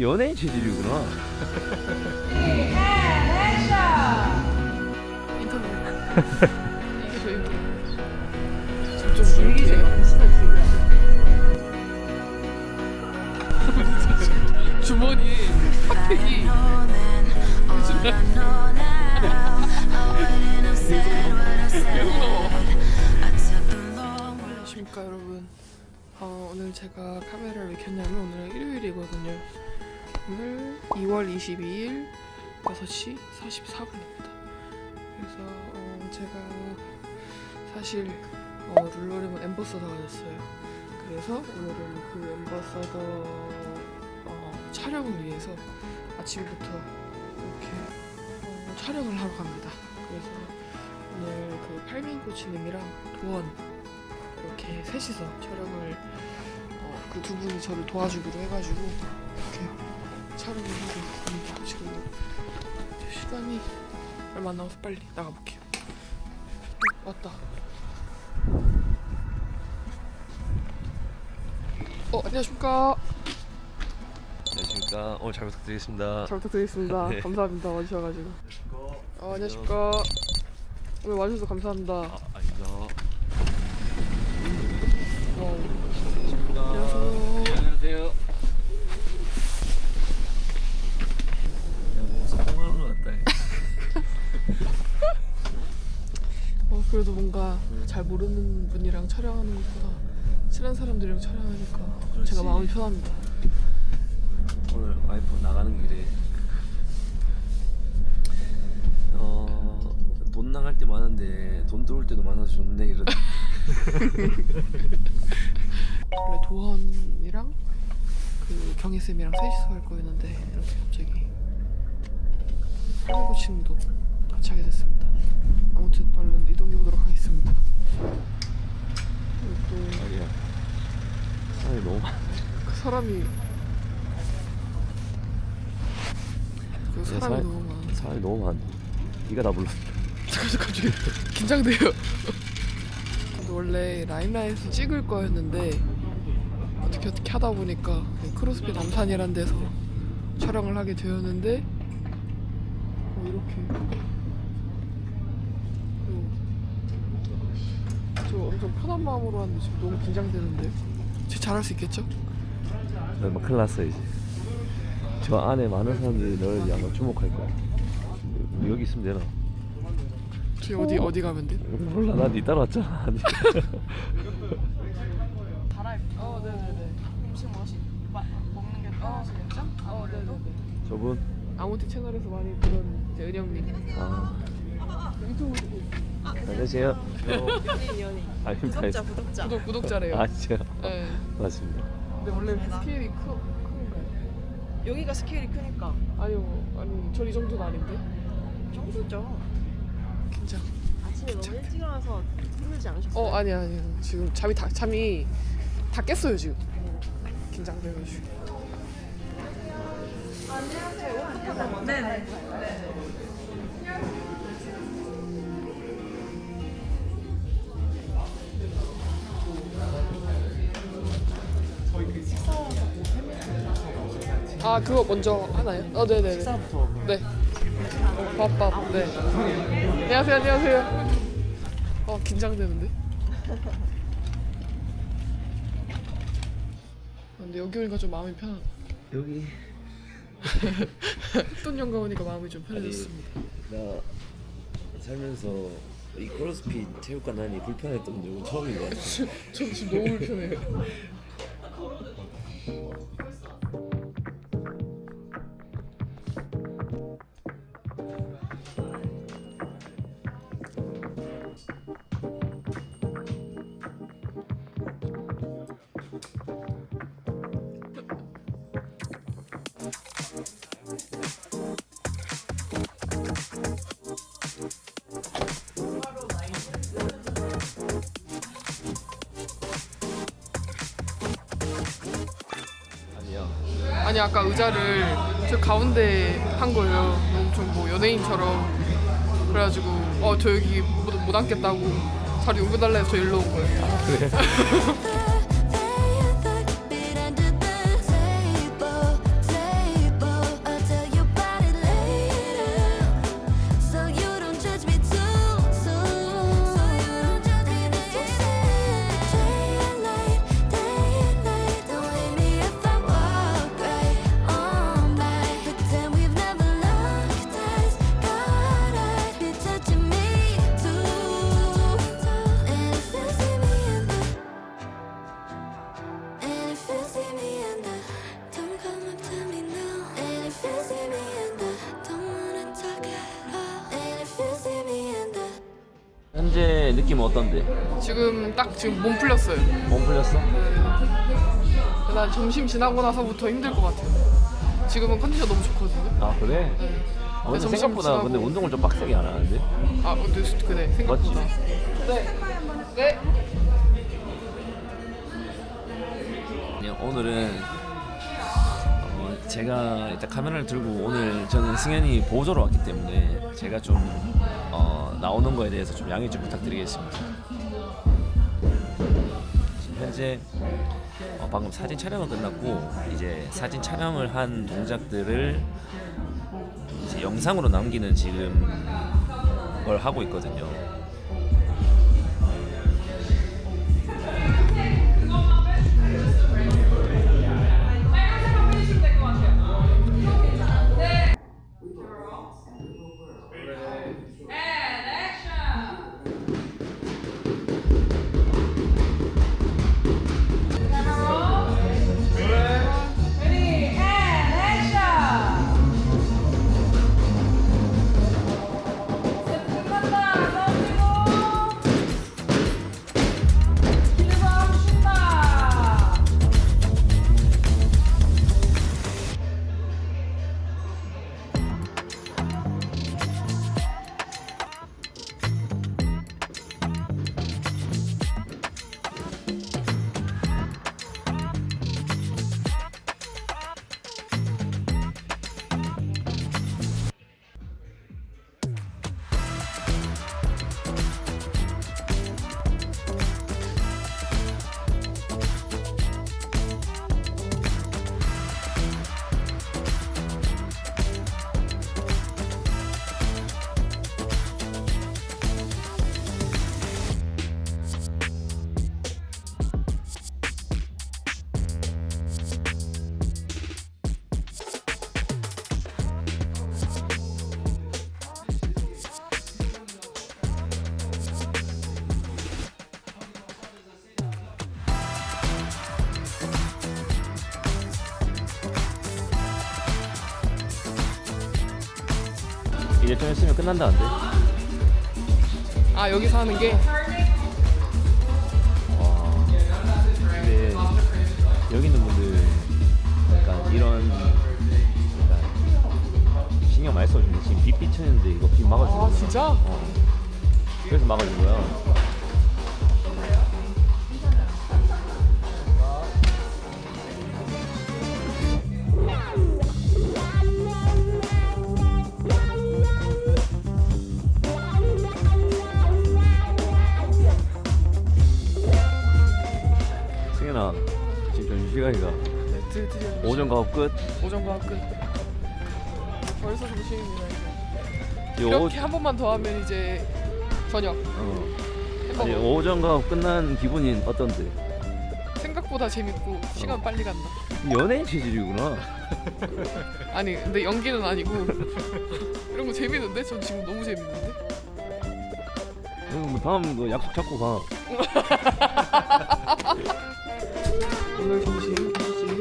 연예인 체질이구나. 인터뷰. 이게 저 인터뷰. 좀 즐기세요. 주머니에 핫팩이 안녕하십니까 여러분. 오늘 제가 카메라를 왜 켰냐면 오늘은 일요일이거든요. 오늘 2월 22일 6시 44분입니다. 그래서 제가 사실 룰루레몬 앰버서더가 됐어요. 그래서 오늘은 그 앰버서더 촬영을 위해서 아침부터 이렇게 촬영을 하러 갑니다. 그래서 오늘 그 팔민 코치님이랑 도원 이렇게 셋이서 촬영을 그 두 분이 저를 도와주기로 해가지고 이렇게 촬영을 하고 있습니다. 지금 시간이 얼마 안 남아서 빨리 나가볼게요. 왔다. 안녕하십니까. 안녕하십니까. 오늘 잘 부탁드리겠습니다. 잘 부탁드리겠습니다. 네. 감사합니다. 와주셔가지고. 안녕하십니까. 오늘 와주셔서 감사합니다. 아닙니다. 안녕하세요. 안녕하세요. 성공하러 왔다. 그래도 뭔가 잘 모르는 분이랑 촬영하는 것보다 친한 사람들이랑 촬영하니까 그렇지. 제가 마음이 편합니다. 오늘 와이프 나가는 길에 돈 나갈 때 많은데 돈 들어올 때도 많아서 좋네 이러다. 원래 도헌이랑 그 경희쌤이랑 셋이서 할 거였는데 이렇게 갑자기 할매코치님도 같이 하게 됐습니다. 아무튼 얼른 이동해 보도록 하겠습니다. 그리고 또 아니야. 사람이 너무 많아. 그 사람이 사람이 너무 많아. 사람이 너무 많아. 네가 다 불렀어. 그래서 갑자기 긴장돼요. 근데 원래 라임라인에서 찍을 거였는데 어떻게 하다 보니까 크로스핏 남산이란 데서 촬영을 하게 되었는데 이렇게 저 엄청 편한 마음으로 하는데 지금 너무 긴장되는데 제 잘할 수 있겠죠? 너 큰일 났어 이제. 저 안에 많은 사람들이 너를 아마 주목할 거야. 여기 있으면 되나? 저 어디 가면 돼? 몰라, 난 니 따라왔잖아. 네네네. 음식 먹는 게 편하시겠죠? 아무래도 저분? 아무튼 채널에서 많이 보던 이제 은영님 유튜브 보고 안녕하세요. 연예인 아닙니다. 구독자 구독자래요. 아 진짜? 네. 맞습니다. 근데 원래 스케일이 큰가요? 여기가 스케일이 크니까 아니요, 아니 전 이 정도는 아닌데. 정도죠. 긴장. 아침에 너무 일찍 일어나서 힘들지 않으셨어요? 아니요. 지금 잠이 다 깼어요 지금. 긴장돼가지고. 네네. 그거 먼저 하나요? 네네네. 식사부터. 네. 밥. 네. 안녕하세요. 긴장되는데. 근데 여기 오니까 좀 마음이 편하다. 여기 흑돈연가 오니까 마음이 좀 편해졌습니다. 나 살면서 이 크로스핏 체육관 안이 불편했던 적은 처음인 것 같아. 저 지금 너무 불편해요. 아니 아까 의자를 저 가운데 한 거예요. 엄청 뭐 연예인처럼. 그래가지고 저 여기 못 앉겠다고 자리 옮겨달라 해서 저 일로 온 거예요. 그래? 느낌은 어떤데? 지금 딱 지금 몸 풀렸어요. 몸 풀렸어? 난 점심 지나고 나서부터 힘들 것 같아요. 지금은 컨디션 너무 좋거든요. 아 그래? 네. 근데 점심 생각보다 지나고. 근데 운동을 좀 빡세게 안 하는데? 아 근데 그래 생각보다. 맞지? 네. 네. 그냥 오늘은 제가 일단 카메라를 들고 오늘 저는 승현이 보조로 왔기 때문에 제가 좀 나오는 거에 대해서 좀 양해 좀 부탁드리겠습니다. 지금 현재 방금 사진 촬영은 끝났고 이제 사진 촬영을 한 동작들을 이제 영상으로 남기는 지금 걸 하고 있거든요. 이제 좀 있으면 끝난다는데? 아 여기서 하는 게 와, 근데 여기 있는 분들 약간 이런 약간 신경 많이 써주는데 지금 빛 비쳤는데 이거 빛 막아준 거야. 진짜? 그래서 막아준 거야. 승현아, 지금 점심시간이다. 네, 드디어 오전 가업 끝. 오전 과학 끝. 벌써 점심입니다 이제. 이 이렇게 한 번만 더 하면 이제 저녁. 아니, 햄버거. 오전 가업 끝난 기분이 어떤데? 생각보다 재밌고 시간 빨리 간다. 연예인 체질이구나. 아니 근데 연기는 아니고 이런 거 재밌는데? 전 지금 너무 재밌는데? 뭐 다음 너 약속 잡고 가. 오늘 점심 뭐지?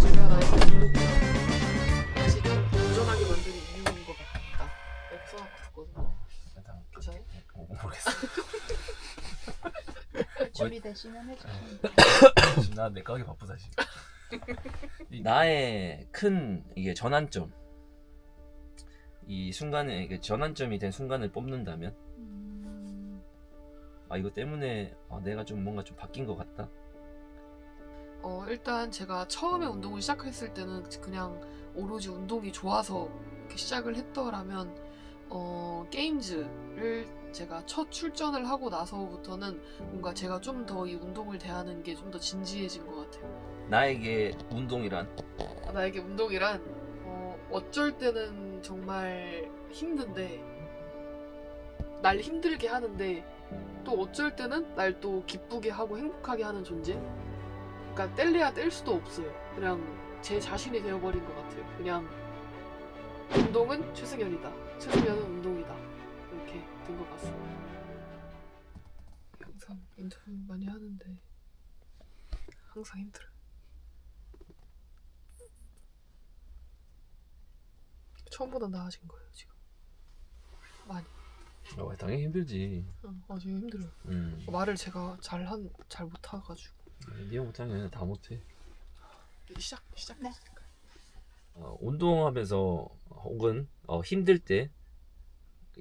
제가 나의 다시 좀 도전하게 만드는 이유인 것 같다. 이렇게 써놨거든요. 괜찮아요? 모르겠어. 준비되시면 해주세요. 지금 나 내꺼하기 바쁘다 지금. 나의 큰 이게 전환점, 이 순간에 이게 전환점이 된 순간을 뽑는다면, 아 이거 때문에 내가 좀 뭔가 좀 바뀐 것 같다. 일단 제가 처음에 운동을 시작했을 때는 그냥 오로지 운동이 좋아서 이렇게 시작을 했더라면 게임즈를 제가 첫 출전을 하고 나서부터는 뭔가 제가 좀 더 이 운동을 대하는 게 좀 더 진지해진 것 같아요. 나에게 운동이란? 나에게 운동이란 어쩔 때는 정말 힘든데 날 힘들게 하는데 또 어쩔 때는 날 또 기쁘게 하고 행복하게 하는 존재? 그러니까 뗄래야 뗄 수도 없어요. 그냥 제 자신이 되어버린 것 같아요. 그냥 운동은 최승현이다. 최승현은 운동이다. 이렇게 된 것 같습니다. 항상 인터뷰 많이 하는데 항상 힘들어요. 처음보다 나아진 거예요 지금. 많이. 당연히 힘들지. 지금 힘들어요. 말을 제가 잘 못해가지고. 네가 못하면 다 못해. 시작. 네. 운동하면서 혹은 힘들 때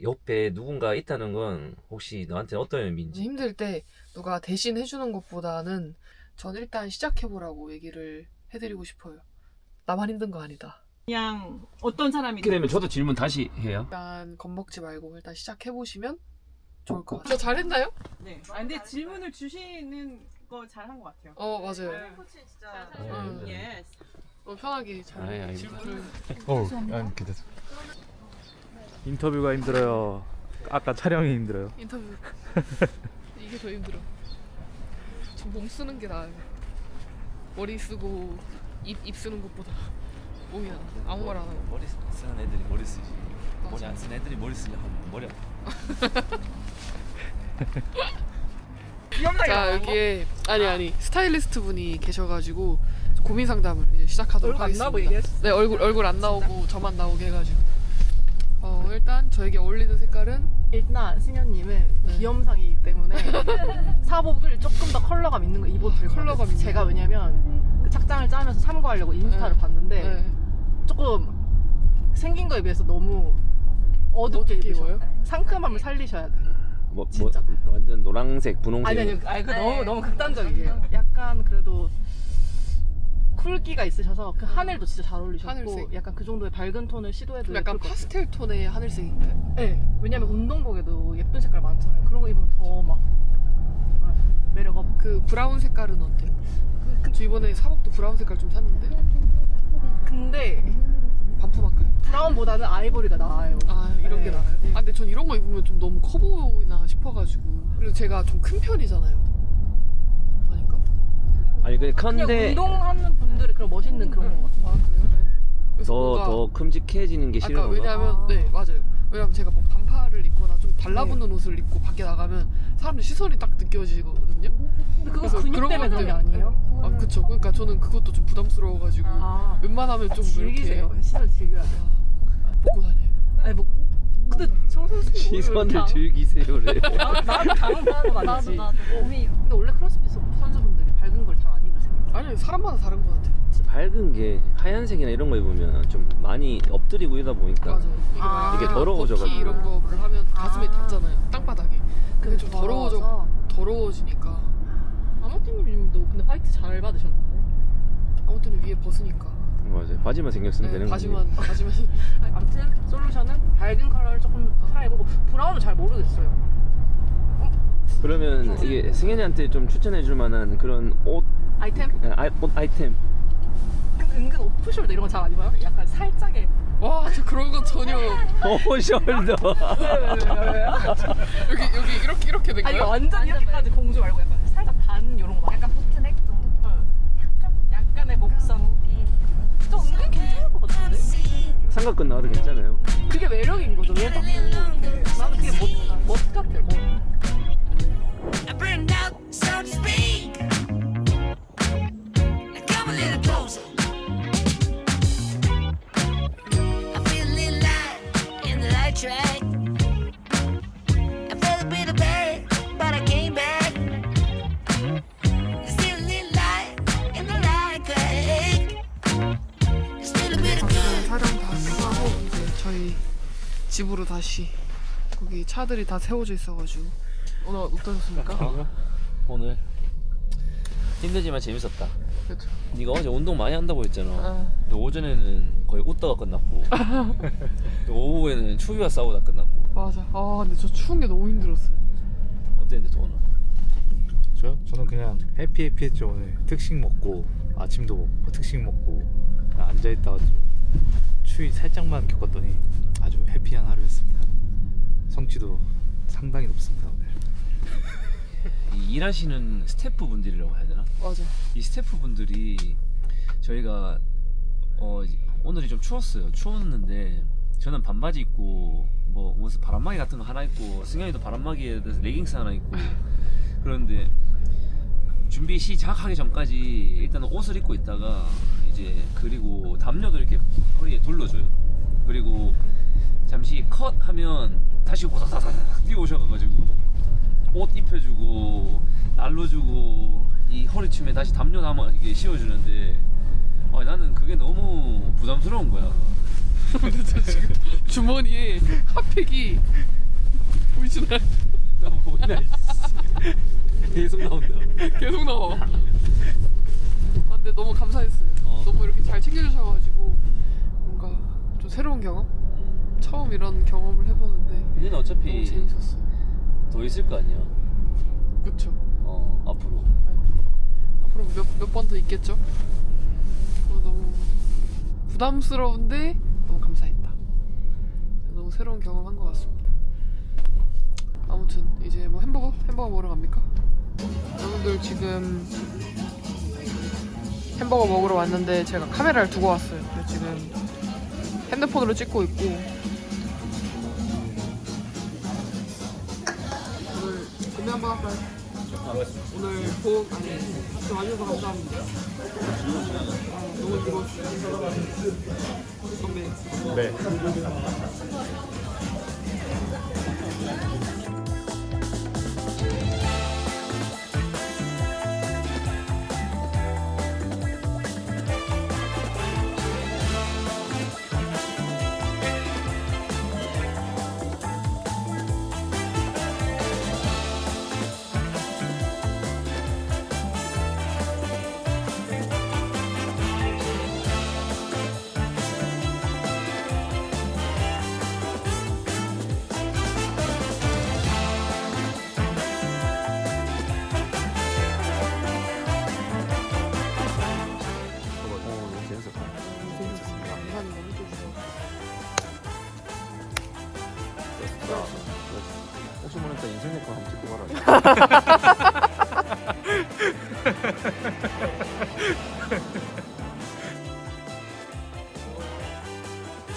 옆에 누군가 있다는 건 혹시 너한테 어떤 의미인지? 힘들 때 누가 대신 해주는 것보다는 전 일단 시작해보라고 얘기를 해드리고 싶어요. 나만 힘든 거 아니다. 그냥 어떤 사람이 이렇게 되면 저도 질문 다시 해요. 일단 겁먹지 말고 일단 시작해보시면 좋을 것 같아요. 저 잘했나요? 네. 근데 질문을 주시는 거 잘한 것 같아요. 맞아요. 코치 진짜 네. 편하게 잘 질문을. 괜찮습니다. 인터뷰가 힘들어요. 아까 촬영이 힘들어요. 인터뷰. 이게 더 힘들어. 저 몸 쓰는 게 나아요. 머리 쓰고 입 쓰는 것보다 몸이 나. 아무 말 안 하고. 머리 쓰는 애들이 머리 쓰지. 맞아. 머리 안 쓰는 애들이 머리 쓰면 머리 아파. 자 여기에 아니 스타일리스트 분이 계셔가지고 고민 상담을 이제 시작하도록 하겠습니다. 네 얼굴 안 나오고 저만 나오게 해가지고 일단 저에게 어울리는 색깔은 일단 승현님은 비염상이기 때문에 사복을 조금 더 컬러감 있는 거 입어도 될 것 같아요. 컬러감 있는 제가 왜냐면 그 착장을 짜면서 참고하려고 인스타를 봤는데 조금 생긴 거에 비해서 너무 어둡게 입으셔요. 상큼함을 살리셔야 돼요. 진짜. 완전 노란색, 분홍색. 아니 그 너무 극단적이에요. 약간 그래도 쿨기가 있으셔서 그 하늘도 진짜 잘 어울리셨고 하늘색. 약간 그 정도의 밝은 톤을 시도해도 약간 예쁠 것 같아요. 파스텔 톤의 하늘색인가요? 네, 왜냐면 운동복에도 예쁜 색깔 많잖아요. 그런 거 입으면 더 막 매력 없고. 그 브라운 색깔은 어때요? 저 이번에 사복도 브라운 색깔 좀 샀는데 근데 반품할까요? 브라운보다는 아이보리가 나아요. 이런 게 네. 나아요? 근데 전 이런 거 입으면 좀 너무 커 보이나 싶어가지고. 그리고 제가 좀 큰 편이잖아요. 아닌가? 아니 근데 그냥 컨데 운동하는 분들의 그런 멋있는 그런 거 같아요. 그래요? 그래서 뭔가 더 큼직해지는 게 싫은 아까 건가? 왜냐면 네 맞아요. 왜냐면 제가 뭐 반팔을 입거나 좀 달라붙는 옷을 입고 밖에 나가면 사람들 시선이 딱 느껴지거든요. 근데 그거 그래서 근육 그런 때문에 그런 게 것들- 아니에요? 그쵸. 그러니까 저는 그것도 좀 부담스러워가지고 웬만하면 좀 즐기세요. 이렇게 시선 즐겨야 돼요. 벗고 다녀요. 아니 뭐 근데 정선수 시선을 즐기세요래. 나한테 당황하는 건 아니지. 몸이 근데 원래 크로스핏 선수분들이 밝은 걸 잘 안 입으세요. 아니 사람마다 다른 것 같아요. 밝은 게 하얀색이나 이런 거 입으면 좀 많이 엎드리고 이러다 보니까 맞아요. 이게 더러워져가지고. 버키 이런 거를 하면 가슴에 닿잖아요. 땅바닥에. 그게 좀 더러워서. 더러워지니까. 아모티님도 근데 화이트 잘 받으셨는데. 아무튼 위에 벗으니까. 맞아요. 바지만 생겼으면 되는 거지. 바지만 아무튼 솔루션은 밝은 컬러를 조금 사해보고 브라운은 잘 모르겠어요. 그러면 이게 승현이한테 좀 추천해줄 만한 그런 옷 아이템? 아이템. 근데 은근 오프숄더 이런 거 잘 안 입어요? 약간 살짝의 와, 저 그런 거 전혀. 오숄더. 여기 이렇게 된 아니 거야? 완전 이렇게까지 공주 말고 약간 살짝 반 이런 거 약간 보트넥 정도. 약간의 목선 좀 은근 괜찮을 것 같은데? 삼각근 나와도 괜찮아요. 그게 매력인 거죠. 왜 자꾸 나는 그게 멋 같아요. 멋. I burned out, so to speak. Now come a little closer. I feel a little light in the light track. I felt a bit of bad, but I came back. There's still a little light in the light track. There's still a bit of good. 촬영 다 끝나고 이제 저희 집으로 다시 거기 차들이 다 세워져 있어가지고 오늘 어떠셨습니까? 오늘 힘들지만 재밌었다. 그렇죠. 네가 어제 운동 많이 한다고 했잖아. 아. 근데 오전에는 거의 웃다가 끝났고 또 오후에는 추위와 싸우다 끝났고. 맞아. 근데 저 추운 게 너무 힘들었어요. 어땠는데 도는? 저는 그냥 해피했죠. 오늘 특식 먹고 아침도 먹고 특식 먹고 앉아있다가 좀 추위 살짝만 겪었더니 아주 해피한 하루였습니다. 성취도 상당히 높습니다 오늘. 이 일하시는 스태프분들이라고 해야 되나? 맞아. 이 스태프분들이 저희가 오늘이 좀 추웠는데 저는 반바지 입고 뭐 무슨 바람막이 같은 거 하나 입고 승현이도 바람막이에 대해서 레깅스 하나 입고 그런데 준비 시작하기 전까지 일단은 옷을 입고 있다가 이제 그리고 담요도 이렇게 허리에 둘러줘요. 그리고 잠시 컷 하면 다시 호다다다닥 뛰어오셔가지고 옷 입혀주고 날로주고 이 허리춤에 다시 담요 담아 이게 씌워주는데 나는 그게 너무 부담스러운 거야. 근데 저 지금 주머니에 핫팩이 보이시나요? 나 뭐냐 계속 나온다. 계속 나와. 근데 너무 감사했어요. 너무 이렇게 잘 챙겨주셔가지고 뭔가 좀 새로운 경험? 처음 이런 경험을 해보는데 얘는 어차피 너무 재밌었어요. 더 있을 거 아니야. 그쵸? 앞으로. 앞으로 몇 번 더 있겠죠? 너무 부담스러운데 너무 감사했다. 너무 새로운 경험한 것 같습니다. 아무튼 이제 뭐 햄버거 먹으러 갑니까? 여러분들 지금 햄버거 먹으러 왔는데 제가 카메라를 두고 왔어요. 그래서 지금 핸드폰으로 찍고 있고 오늘 구매 한번 할까요? 오늘 복 같이 와주셔서 감사합니다. 너무 즐거웠어요. 건배. 네. 혹시 모르니까 인생 내거 한번 찍고 가라.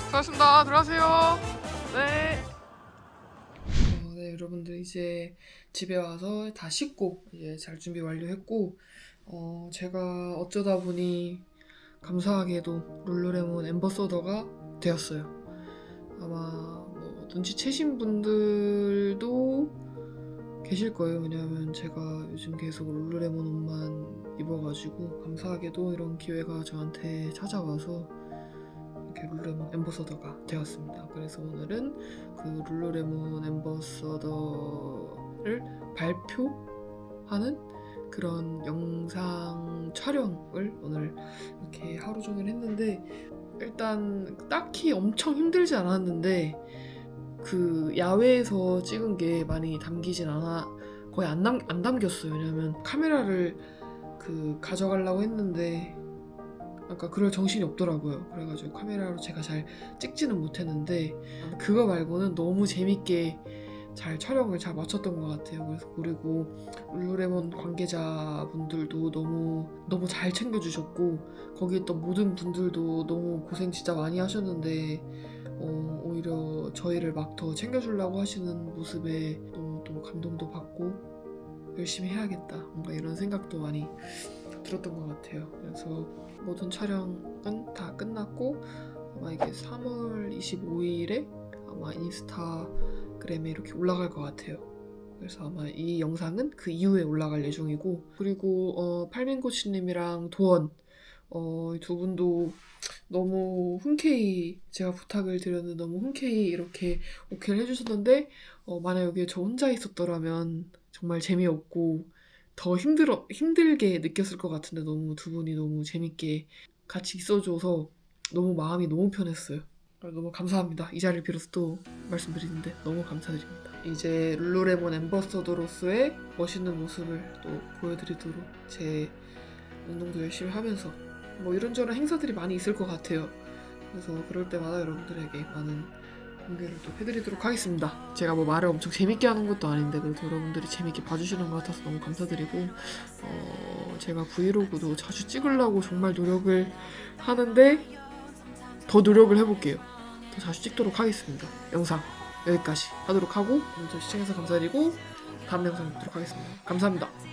수고하셨습니다. 들어가세요. 네. 네, 여러분들 이제 집에 와서 다 씻고 이제 잘 준비 완료했고 제가 어쩌다 보니 감사하게도 룰루레몬 앰버서더가 되었어요. 아마 뭐 눈치채신 분들도 계실 거예요. 왜냐하면 제가 요즘 계속 룰루레몬 옷만 입어가지고 감사하게도 이런 기회가 저한테 찾아와서 이렇게 룰루레몬 앰버서더가 되었습니다. 그래서 오늘은 그 룰루레몬 앰버서더를 발표하는 그런 영상 촬영을 오늘 이렇게 하루 종일 했는데 일단 딱히 엄청 힘들지 않았는데 그 야외에서 찍은 게 많이 담기진 않아 거의 안 담겼어요. 왜냐면 카메라를 가져가려고 했는데 아까 그럴 정신이 없더라고요. 그래가지고 카메라로 제가 잘 찍지는 못했는데 그거 말고는 너무 재밌게 잘 촬영을 잘 마쳤던 것 같아요. 그래서 그리고 룰루레몬 관계자분들도 너무 잘 챙겨주셨고 거기 있던 모든 분들도 너무 고생 진짜 많이 하셨는데 오히려 저희를 막 더 챙겨주려고 하시는 모습에 너무 또 감동도 받고 열심히 해야겠다 뭔가 이런 생각도 많이 들었던 것 같아요. 그래서 모든 촬영은 다 끝났고 아마 이게 3월 25일에 아마 인스타그램에 이렇게 올라갈 것 같아요. 그래서 아마 이 영상은 그 이후에 올라갈 예정이고 그리고 팔민코치님이랑 도원 이 두 분도 너무 흔쾌히 제가 부탁을 드렸는데 너무 흔쾌히 이렇게 오케이를 해주셨는데 만약 여기에 저 혼자 있었더라면 정말 재미없고 더 힘들게 느꼈을 것 같은데 너무 두 분이 너무 재밌게 같이 있어줘서 너무 마음이 너무 편했어요. 너무 감사합니다. 이 자리를 빌어서 또 말씀드리는데 너무 감사드립니다. 이제 룰루레몬 앰버서더로서의 멋있는 모습을 또 보여드리도록 제 운동도 열심히 하면서 뭐 이런저런 행사들이 많이 있을 것 같아요. 그래서 그럴 때마다 여러분들에게 많은 공개를 또 해드리도록 하겠습니다. 제가 뭐 말을 엄청 재밌게 하는 것도 아닌데 그래도 여러분들이 재밌게 봐주시는 것 같아서 너무 감사드리고 제가 브이로그도 자주 찍으려고 정말 노력을 하는데 더 노력을 해볼게요. 더 자주 찍도록 하겠습니다. 영상 여기까지 하도록 하고 오늘 시청해주셔서 감사드리고 다음 영상에 뵙도록 하겠습니다. 감사합니다.